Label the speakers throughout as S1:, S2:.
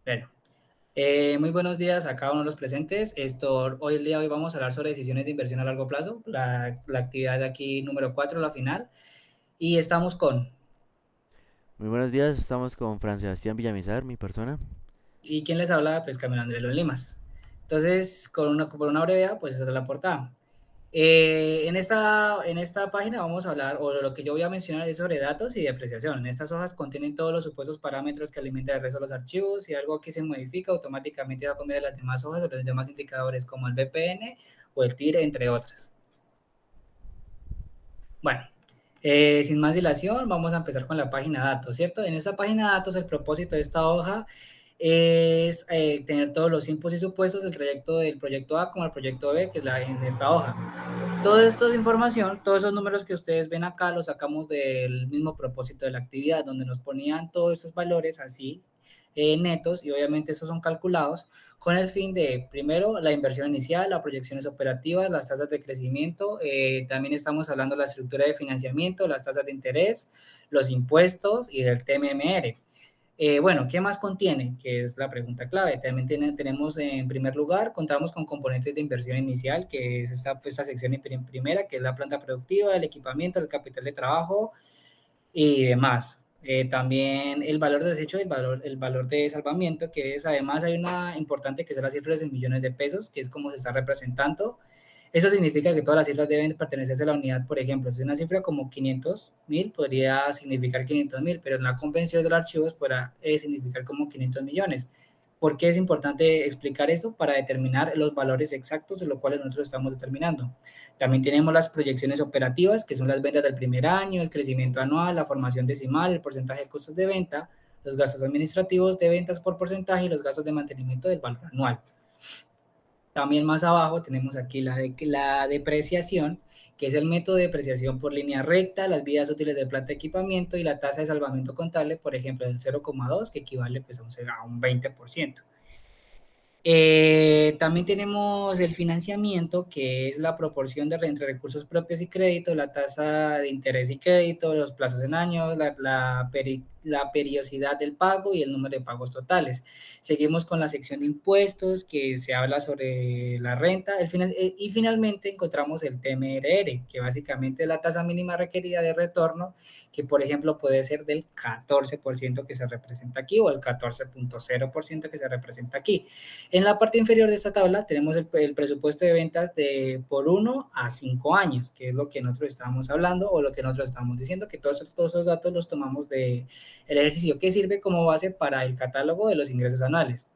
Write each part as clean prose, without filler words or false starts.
S1: Bueno, muy buenos días a cada uno de los presentes. Hoy el día de hoy vamos a hablar sobre decisiones de inversión a largo plazo, la actividad de aquí número 4, la final, y estamos con,
S2: Muy buenos días, estamos con Fran Sebastián Villamizar, mi persona.
S1: ¿y quién les habla? Pues Camilo Andrés Los Limas. Entonces, por una brevedad, pues esa es la portada. En esta página vamos a hablar, o lo que yo voy a mencionar es sobre datos y depreciación. En estas hojas contienen todos los supuestos parámetros que alimentan el resto de los archivos. Si algo aquí se modifica, automáticamente va a cambiar las demás hojas o los demás indicadores como el VPN o el TIR, entre otras. Bueno, sin más dilación, vamos a empezar con la página datos, ¿cierto? En esta página datos, el propósito de esta hoja es tener todos los inputs y supuestos del trayecto del proyecto A como el proyecto B, que es en esta hoja. Toda esta información, todos esos números que ustedes ven acá, los sacamos del mismo propósito de la actividad, donde nos ponían todos esos valores así, netos, y obviamente esos son calculados con el fin de, primero, la inversión inicial, las proyecciones operativas, las tasas de crecimiento, también estamos hablando de la estructura de financiamiento, las tasas de interés, los impuestos y del TMMR. Bueno, ¿qué más contiene? Que es la pregunta clave. También tenemos, en primer lugar, contamos con componentes de inversión inicial, que es esta sección primera, que es la planta productiva, el equipamiento, el capital de trabajo y demás. También el valor de desecho y el valor de salvamiento, que es, además hay una importante que son las cifras en millones de pesos, que es como se está representando. Eso significa que todas las cifras deben pertenecerse a la unidad. Por ejemplo, si una cifra como 500.000 podría significar 500.000, pero en la convención de los archivos podrá significar como 500 millones. ¿Por qué es importante explicar esto? Para determinar los valores exactos de los cuales nosotros estamos determinando. También tenemos las proyecciones operativas, que son las ventas del primer año, el crecimiento anual, la formación decimal, el porcentaje de costos de venta, los gastos administrativos de ventas por porcentaje y los gastos de mantenimiento del valor anual. También más abajo tenemos aquí la depreciación, que es el método de depreciación por línea recta, las vidas útiles de planta de equipamiento y la tasa de salvamento contable, por ejemplo, del 0,2, que equivale pues, a un 20%. También tenemos el financiamiento, que es la proporción entre recursos propios y crédito, la tasa de interés y crédito, los plazos en años, la periodicidad del pago y el número de pagos totales. Seguimos con la sección de impuestos, que se habla sobre la renta, y finalmente encontramos el TMRR, que básicamente es la tasa mínima requerida de retorno, que por ejemplo puede ser del 14% que se representa aquí o el 14,0% que se representa aquí. En la parte inferior de esta tabla tenemos el presupuesto de ventas por 1 a 5 años, que es lo que nosotros estábamos hablando o lo que nosotros estamos diciendo, que todos esos datos los tomamos del ejercicio que sirve como base para el catálogo de los ingresos anuales.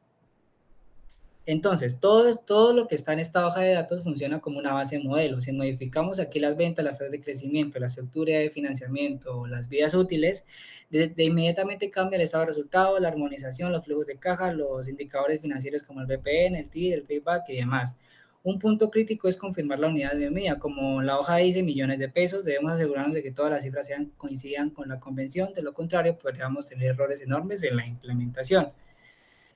S1: Entonces, todo lo que está en esta hoja de datos funciona como una base de modelo. Si modificamos aquí las ventas, las tasas de crecimiento, la estructura de financiamiento, las vidas útiles, de inmediatamente cambia el estado de resultados, la armonización, los flujos de caja, los indicadores financieros como el VPN, el TIR, el payback y demás. Un punto crítico es confirmar la unidad de medida. Como la hoja dice millones de pesos, debemos asegurarnos de que todas las cifras coincidan con la convención. De lo contrario, podríamos tener errores enormes en la implementación.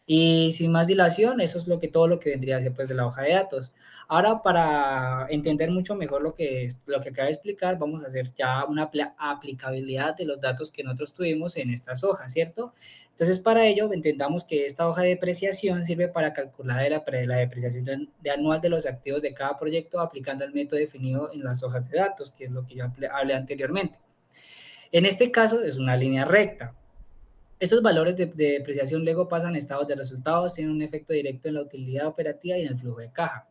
S1: Y sin más dilación, eso es todo lo que vendría a ser pues de la hoja de datos. Ahora, para entender mucho mejor lo que acabo de explicar, vamos a hacer ya una aplicabilidad de los datos que nosotros tuvimos en estas hojas, ¿cierto? Entonces, para ello, entendamos que esta hoja de depreciación sirve para calcular la depreciación anual de los activos de cada proyecto aplicando el método definido en las hojas de datos, que es lo que yo hablé anteriormente. En este caso, es una línea recta. Estos valores de depreciación luego pasan a estados de resultados, tienen un efecto directo en la utilidad operativa y en el flujo de caja.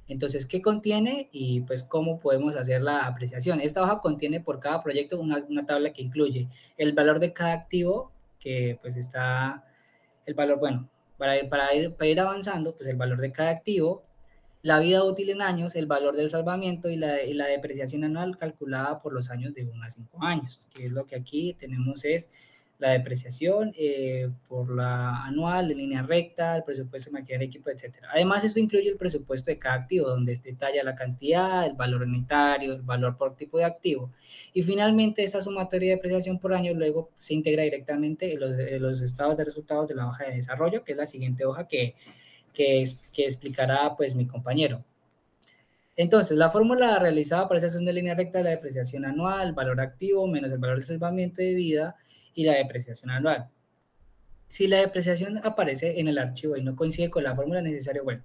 S1: Entonces, ¿qué contiene y pues cómo podemos hacer la apreciación? Esta hoja contiene por cada proyecto una tabla que incluye el valor de cada activo, que pues está el valor, bueno, para ir avanzando, pues el valor de cada activo, la vida útil en años, el valor del salvamiento y la depreciación anual calculada por los años de 1 a 5 años, que es lo que aquí tenemos es la depreciación por la anual, en línea recta, el presupuesto de maquinaria, equipo, etcétera. Además, esto incluye el presupuesto de cada activo, donde se detalla la cantidad, el valor unitario, el valor por tipo de activo. Y finalmente, esta sumatoria de depreciación por año luego se integra directamente en los estados de resultados de la hoja de desarrollo, que es la siguiente hoja que explicará pues mi compañero. Entonces, la fórmula realizada para esa de línea recta de la depreciación anual, valor activo menos el valor de salvamiento de vida y la depreciación anual. Si la depreciación aparece en el archivo y no coincide con la fórmula necesaria, bueno,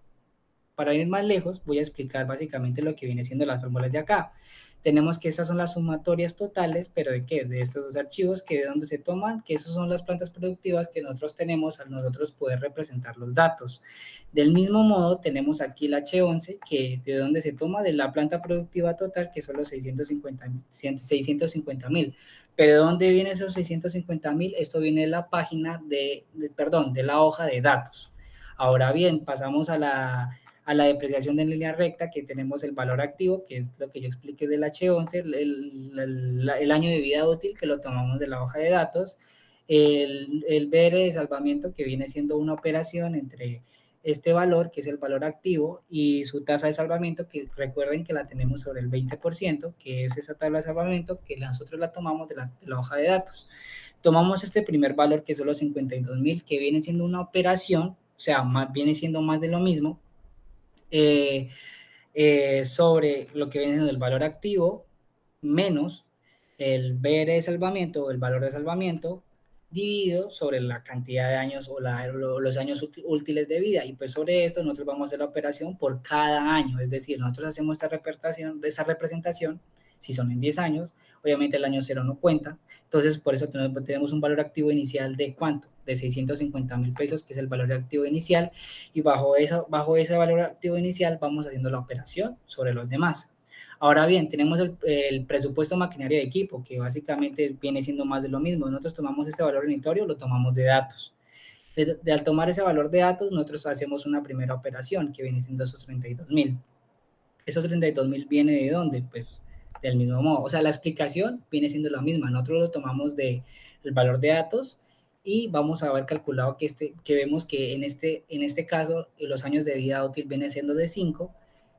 S1: para ir más lejos, voy a explicar básicamente lo que viene siendo las fórmulas de acá. Tenemos que estas son las sumatorias totales, pero ¿de qué? De estos dos archivos, que de dónde se toman, que esas son las plantas productivas que nosotros tenemos al nosotros poder representar los datos. Del mismo modo, tenemos aquí el H11, que de dónde se toma, de la planta productiva total, que son los 650.000. Pero ¿de dónde vienen esos 650.000? Esto viene de la página perdón, de la hoja de datos. Ahora bien, pasamos a la depreciación de línea recta, que tenemos el valor activo, que es lo que yo expliqué del H11, el año de vida útil, que lo tomamos de la hoja de datos, el BR de salvamiento, que viene siendo una operación entre este valor, que es el valor activo, y su tasa de salvamiento, que recuerden que la tenemos sobre el 20%, que es esa tabla de salvamiento, que nosotros la tomamos de la hoja de datos. Tomamos este primer valor, que son los 52.000, que viene siendo una operación, o sea, viene siendo más de lo mismo, eh, sobre lo que viene siendo el valor activo menos el BR de salvamiento o el valor de salvamiento dividido sobre la cantidad de años o los años útiles de vida. Y pues sobre esto nosotros vamos a hacer la operación por cada año. Es decir, nosotros hacemos esta representación, si son en 10 años, obviamente el año cero no cuenta. Entonces, por eso tenemos un valor activo inicial de ¿cuánto? De 650.000 pesos, que es el valor activo inicial, y bajo ese valor activo inicial vamos haciendo la operación sobre los demás. Ahora bien, tenemos el presupuesto maquinaria de equipo, que básicamente viene siendo más de lo mismo. Nosotros tomamos este valor unitario, lo tomamos de datos. Al tomar ese valor de datos, nosotros hacemos una primera operación, que viene siendo esos 32.000. Esos 32.000 viene de dónde? Pues del mismo modo. O sea, la explicación viene siendo la misma. Nosotros lo tomamos del valor de datos y vamos a haber calculado que vemos que en este caso los años de vida útil viene siendo de 5,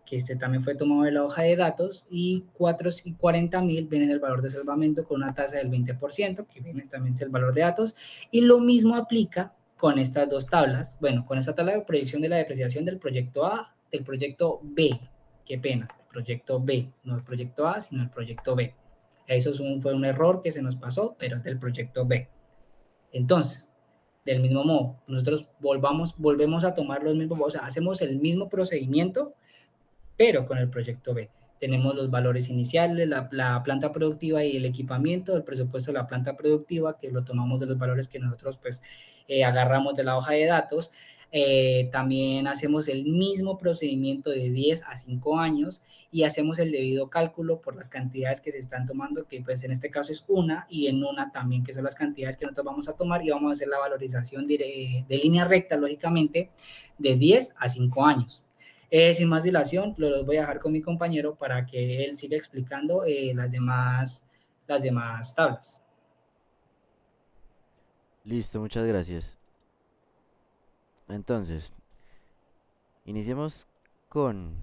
S1: que también fue tomado de la hoja de datos, y 40.000 viene del valor de salvamento con una tasa del 20%, que viene también del valor de datos, y lo mismo aplica con estas dos tablas, bueno, con esta tabla de proyección de la depreciación del proyecto A, del proyecto B, qué pena, el proyecto B, no el proyecto A, sino el proyecto B. Eso fue un error que se nos pasó, pero es del proyecto B. Entonces, del mismo modo, nosotros volvemos a tomar los mismos, o sea, hacemos el mismo procedimiento, pero con el proyecto B. Tenemos los valores iniciales, la planta productiva y el equipamiento, el presupuesto de la planta productiva, que lo tomamos de los valores que nosotros pues agarramos de la hoja de datos. También hacemos el mismo procedimiento de 10 a 5 años y hacemos el debido cálculo por las cantidades que se están tomando, que pues en este caso es una, y en una también, que son las cantidades que nosotros vamos a tomar, y vamos a hacer la valorización de línea recta, lógicamente, de 10 a 5 años. Sin más dilación, lo voy a dejar con mi compañero para que él siga explicando las demás tablas.
S2: Listo, muchas gracias. Entonces, iniciemos con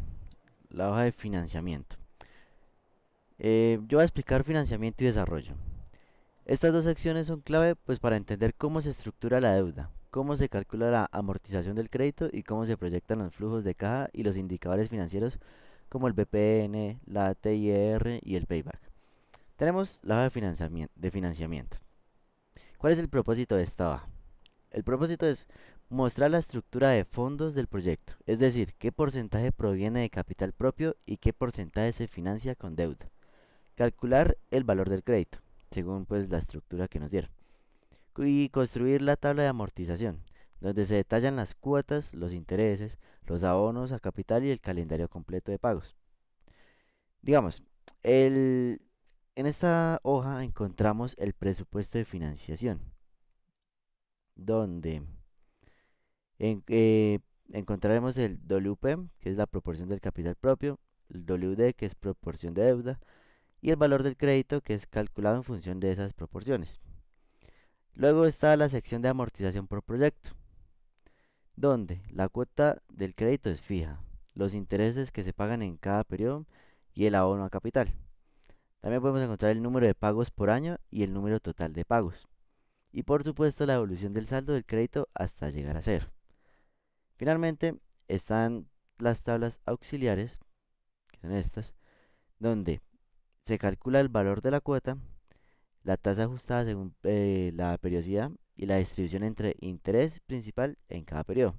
S2: la hoja de financiamiento. Yo voy a explicar financiamiento y desarrollo. Estas dos secciones son clave pues para entender cómo se estructura la deuda, cómo se calcula la amortización del crédito y cómo se proyectan los flujos de caja y los indicadores financieros como el BPN, la TIR y el payback. Tenemos la hoja de financiamiento. ¿Cuál es el propósito de esta hoja? El propósito es mostrar la estructura de fondos del proyecto, es decir, qué porcentaje proviene de capital propio y qué porcentaje se financia con deuda. Calcular el valor del crédito, según pues la estructura que nos dieron. Y construir la tabla de amortización, donde se detallan las cuotas, los intereses, los abonos a capital y el calendario completo de pagos. Digamos, en esta hoja encontramos el presupuesto de financiación, donde encontraremos el WP, que es la proporción del capital propio, el WD, que es proporción de deuda, y el valor del crédito, que es calculado en función de esas proporciones. Luego está la sección de amortización por proyecto, donde la cuota del crédito es fija, los intereses que se pagan en cada periodo y el abono a capital. También podemos encontrar el número de pagos por año y el número total de pagos. Y por supuesto la evolución del saldo del crédito hasta llegar a cero. Finalmente están las tablas auxiliares, que son estas, donde se calcula el valor de la cuota, la tasa ajustada según la periodicidad y la distribución entre interés principal en cada periodo.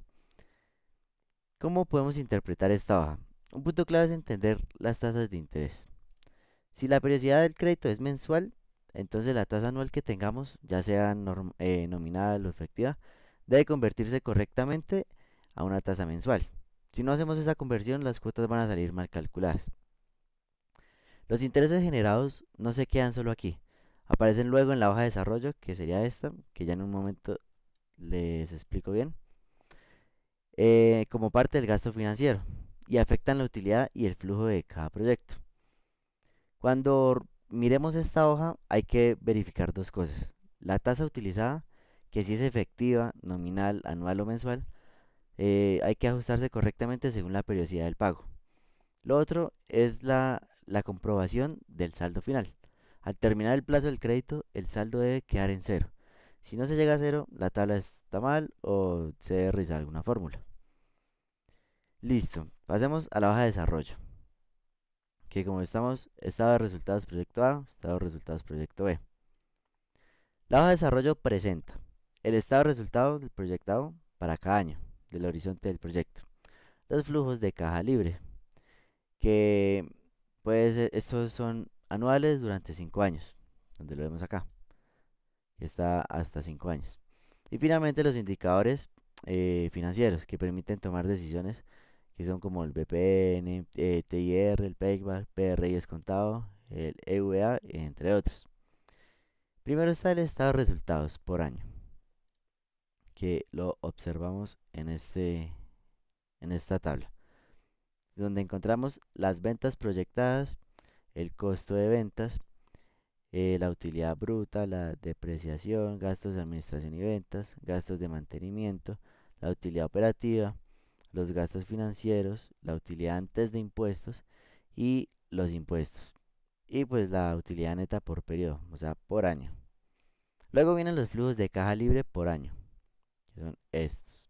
S2: ¿Cómo podemos interpretar esta hoja? Un punto clave es entender las tasas de interés. Si la periodicidad del crédito es mensual, entonces la tasa anual que tengamos, ya sea nominal o efectiva, debe convertirse correctamente a una tasa mensual. Si no hacemos esa conversión, las cuotas van a salir mal calculadas. Los intereses generados no se quedan solo aquí, aparecen luego en la hoja de desarrollo, que sería esta, que ya en un momento les explico bien, como parte del gasto financiero y afectan la utilidad y el flujo de cada proyecto. Cuando miremos esta hoja hay que verificar dos cosas. La tasa utilizada, que si es efectiva, nominal, anual o mensual, hay que ajustarse correctamente según la periodicidad del pago. Lo otro es la comprobación del saldo final. Al terminar el plazo del crédito, el saldo debe quedar en cero. Si no se llega a cero, la tabla está mal o se debe realizar alguna fórmula. Listo, pasemos a la hoja de desarrollo, que como estamos, estado de resultados proyecto A, estado de resultados proyecto B. La hoja de desarrollo presenta el estado de resultados del proyectado para cada año del horizonte del proyecto, los flujos de caja libre, que pues estos son anuales durante 5 años, donde lo vemos acá, que está hasta 5 años. Y finalmente los indicadores financieros que permiten tomar decisiones, que son como el BPN, TIR, el payback, PRI descontado, el EVA, entre otros. Primero está el estado de resultados por año, que lo observamos en esta tabla, donde encontramos las ventas proyectadas, el costo de ventas, la utilidad bruta, la depreciación, gastos de administración y ventas, gastos de mantenimiento, la utilidad operativa, los gastos financieros, la utilidad antes de impuestos y los impuestos. Y pues la utilidad neta por periodo, o sea, por año. Luego vienen los flujos de caja libre por año, que son estos,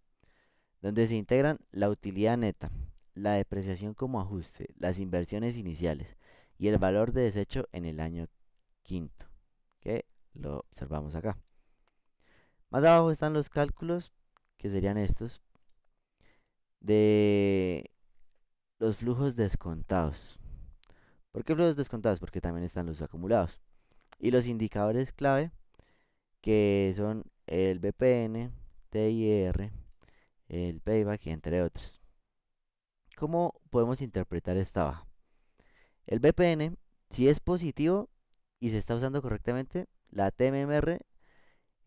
S2: donde se integran la utilidad neta, la depreciación como ajuste, las inversiones iniciales y el valor de desecho en el año quinto, que lo observamos acá. Más abajo están los cálculos, que serían estos, de los flujos descontados. ¿Por qué flujos descontados? Porque también están los acumulados. Y los indicadores clave, que son el BPN, TIR, el payback, entre otros. ¿Cómo podemos interpretar esta baja? El BPN, si es positivo y se está usando correctamente, la TMMR,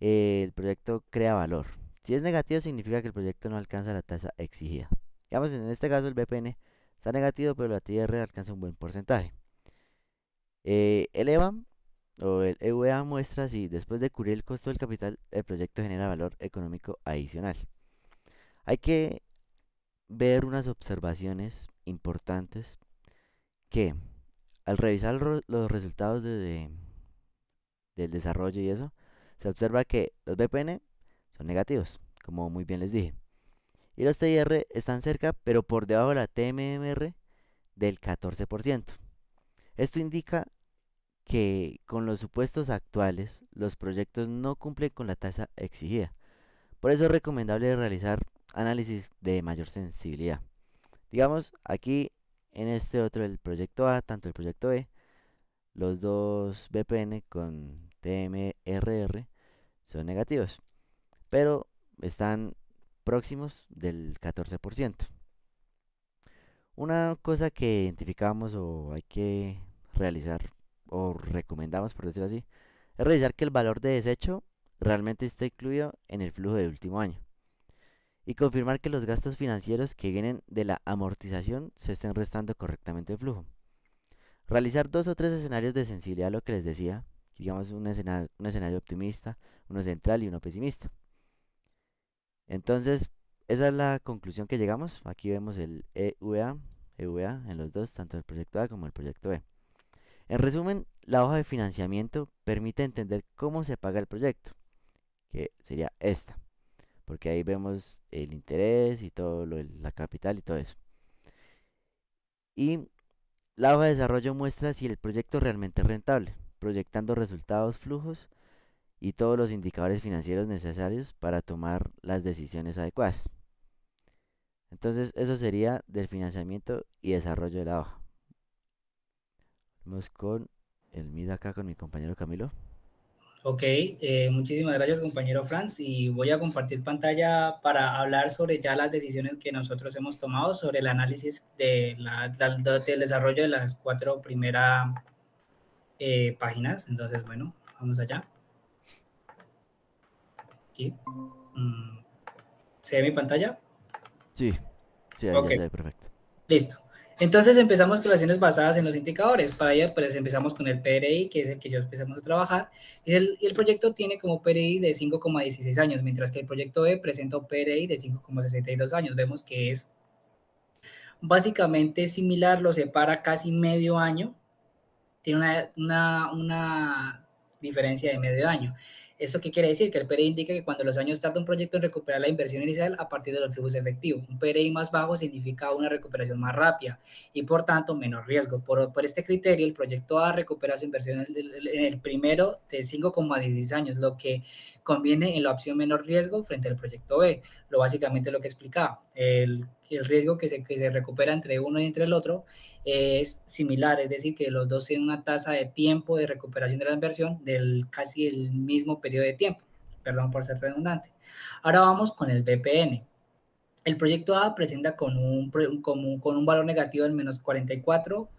S2: el proyecto crea valor. Si es negativo, significa que el proyecto no alcanza la tasa exigida. Digamos, en este caso el BPN está negativo, pero la TIR alcanza un buen porcentaje. El EVA o el EVA muestra si después de cubrir el costo del capital, el proyecto genera valor económico adicional. Hay que ver unas observaciones importantes que al revisar los resultados del desarrollo y eso, se observa que los BPN son negativos, como muy bien les dije. Y los TIR están cerca, pero por debajo de la TMMR del 14%. Esto indica que con los supuestos actuales, los proyectos no cumplen con la tasa exigida. Por eso es recomendable realizar análisis de mayor sensibilidad. Digamos, aquí en este otro, el proyecto A, tanto el proyecto B, los dos BPN con TMRR son negativos, pero están próximos del 14%. Una cosa que identificamos o hay que realizar o recomendamos, por decirlo así, es revisar que el valor de desecho realmente esté incluido en el flujo del último año y confirmar que los gastos financieros que vienen de la amortización se estén restando correctamente el flujo. Realizar dos o tres escenarios de sensibilidad, lo que les decía, digamos un escenario optimista, uno central y uno pesimista. Entonces, esa es la conclusión que llegamos. Aquí vemos el EVA en los dos, tanto el proyecto A como el proyecto B. En resumen, la hoja de financiamiento permite entender cómo se paga el proyecto, que sería esta, porque ahí vemos el interés y todo la capital y todo eso. Y la hoja de desarrollo muestra si el proyecto realmente es rentable, proyectando resultados, flujos y todos los indicadores financieros necesarios para tomar las decisiones adecuadas. Entonces, eso sería del financiamiento y desarrollo de la hoja. Vamos con el MID acá con mi compañero Camilo.
S1: Ok, muchísimas gracias compañero Franz y voy a compartir pantalla para hablar sobre ya las decisiones que nosotros hemos tomado sobre el análisis del desarrollo de las 4 primeras páginas. Entonces, bueno, vamos allá. Aquí. Mm, ¿Se ve mi pantalla?
S2: Sí, sí, ahí ya
S1: Ok,
S2: se ve perfecto.
S1: listo. Entonces empezamos con las acciones basadas en los indicadores. Para ello, pues empezamos con el PRI, que es el que yo empezamos a trabajar. Y el proyecto tiene como PRI de 5,16 años, mientras que el proyecto B presenta un PRI de 5,62 años. Vemos que es básicamente similar, lo separa casi medio año. Tiene una diferencia de medio año. ¿Eso qué quiere decir? Que el PRI indica que cuando los años tarda un proyecto en recuperar la inversión inicial a partir de los flujos efectivos. Un PRI más bajo significa una recuperación más rápida y por tanto menor riesgo. Por este criterio, el proyecto A recupera su inversión en el primero de 5,16 años, lo que conviene en la opción menor riesgo frente al proyecto B. Básicamente lo que explicaba, el riesgo que se recupera entre uno y entre el otro es similar, es decir, que los dos tienen una tasa de tiempo de recuperación de la inversión del casi el mismo periodo de tiempo. Perdón por ser redundante. Ahora vamos con el BPN. El proyecto A presenta con un valor negativo del menos 44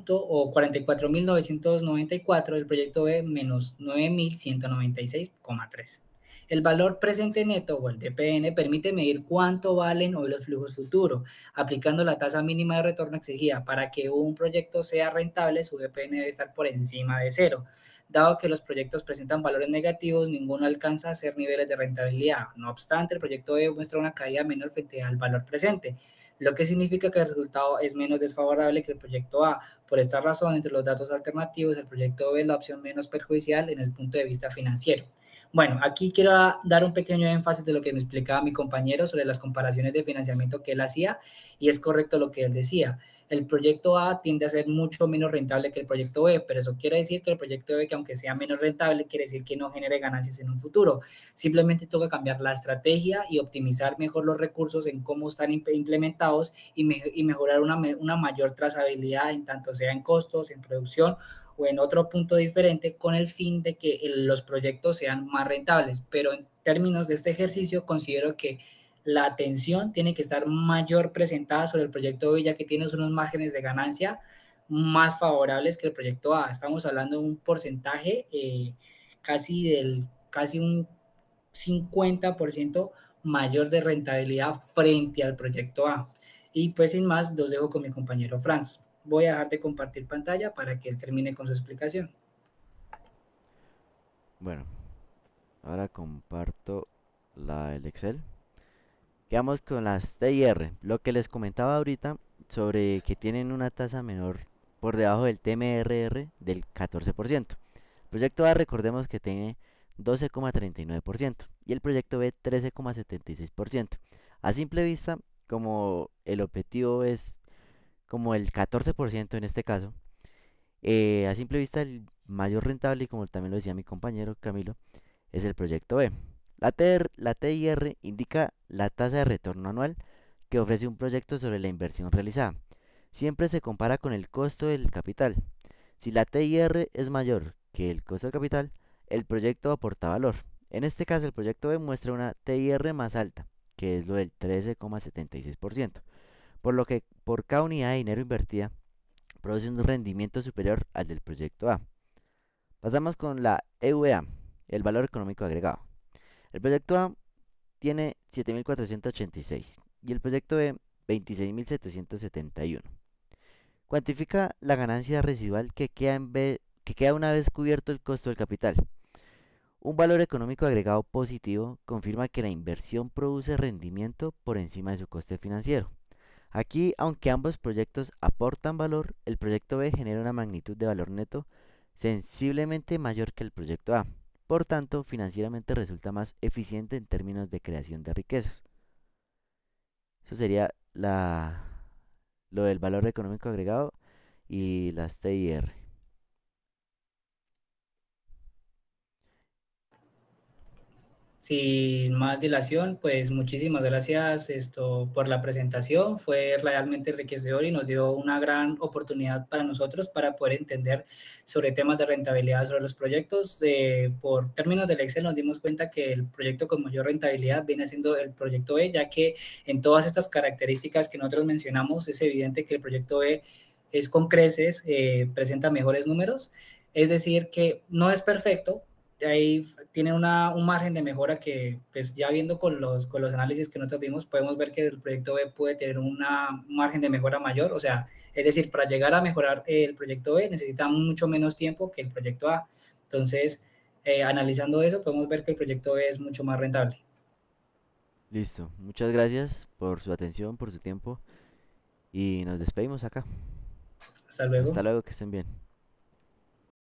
S1: o 44.994, el proyecto B menos 9.196,3. El valor presente neto o el DPN permite medir cuánto valen hoy los flujos futuros, aplicando la tasa mínima de retorno exigida. Para que un proyecto sea rentable, su DPN debe estar por encima de cero. Dado que los proyectos presentan valores negativos, ninguno alcanza a hacer niveles de rentabilidad. No obstante, el proyecto B muestra una caída menor frente al valor presente, lo que significa que el resultado es menos desfavorable que el proyecto A. Por esta razón, entre los datos alternativos, el proyecto B es la opción menos perjudicial en el punto de vista financiero. Bueno, aquí quiero dar un pequeño énfasis de lo que me explicaba mi compañero sobre las comparaciones de financiamiento que él hacía, y es correcto lo que él decía. El proyecto A tiende a ser mucho menos rentable que el proyecto B, pero eso quiere decir que el proyecto B, que aunque sea menos rentable, quiere decir que no genere ganancias en un futuro. Simplemente toca cambiar la estrategia y optimizar mejor los recursos en cómo están implementados y mejorar una mayor trazabilidad en tanto sea en costos, en producción o en otro punto diferente, con el fin de que los proyectos sean más rentables. Pero en términos de este ejercicio, considero que la atención tiene que estar mayor presentada sobre el proyecto B, ya que tienes unos márgenes de ganancia más favorables que el proyecto A. Estamos hablando de un porcentaje casi un 50% mayor de rentabilidad frente al proyecto A. Y pues sin más, los dejo con mi compañero Franz. Voy a dejar de compartir pantalla para que él termine con su explicación.
S2: Bueno, ahora comparto el Excel. Quedamos con las T y R. Lo que les comentaba ahorita sobre que tienen una tasa menor por debajo del TMRR del 14%. El proyecto A, recordemos que tiene 12,39% y el proyecto B 13,76%. A simple vista, como el objetivo es como el 14% en este caso, a simple vista el mayor rentable, y como también lo decía mi compañero Camilo, es el proyecto B. La TIR indica la tasa de retorno anual que ofrece un proyecto sobre la inversión realizada. Siempre se compara con el costo del capital. Si la TIR es mayor que el costo del capital, el proyecto aporta valor. En este caso, el proyecto B muestra una TIR más alta, que es lo del 13,76%, por lo que por cada unidad de dinero invertida produce un rendimiento superior al del proyecto A. Pasamos con la EVA, el valor económico agregado. El proyecto A tiene 7.486 y el proyecto B 26.771. Cuantifica la ganancia residual que queda una vez cubierto el costo del capital. Un valor económico agregado positivo confirma que la inversión produce rendimiento por encima de su coste financiero. Aquí, aunque ambos proyectos aportan valor, el proyecto B genera una magnitud de valor neto sensiblemente mayor que el proyecto A. Por tanto, financieramente resulta más eficiente en términos de creación de riquezas. Eso sería lo del valor económico agregado y las TIR.
S1: Sin más dilación, pues muchísimas gracias por la presentación. Fue realmente enriquecedor y nos dio una gran oportunidad para nosotros para poder entender sobre temas de rentabilidad sobre los proyectos. Por términos del Excel nos dimos cuenta que el proyecto con mayor rentabilidad viene siendo el proyecto B, ya que en todas estas características que nosotros mencionamos es evidente que el proyecto B es con creces, presenta mejores números. Es decir, que no es perfecto, ahí tiene un margen de mejora que, pues ya viendo con los análisis que nosotros vimos, podemos ver que el proyecto B puede tener un margen de mejora mayor, o sea, es decir, para llegar a mejorar el proyecto B necesita mucho menos tiempo que el proyecto A. Entonces, analizando eso, podemos ver que el proyecto B es mucho más rentable.
S2: Listo. Muchas gracias por su atención, por su tiempo y nos despedimos acá.
S1: Hasta luego.
S2: Hasta luego, que estén bien.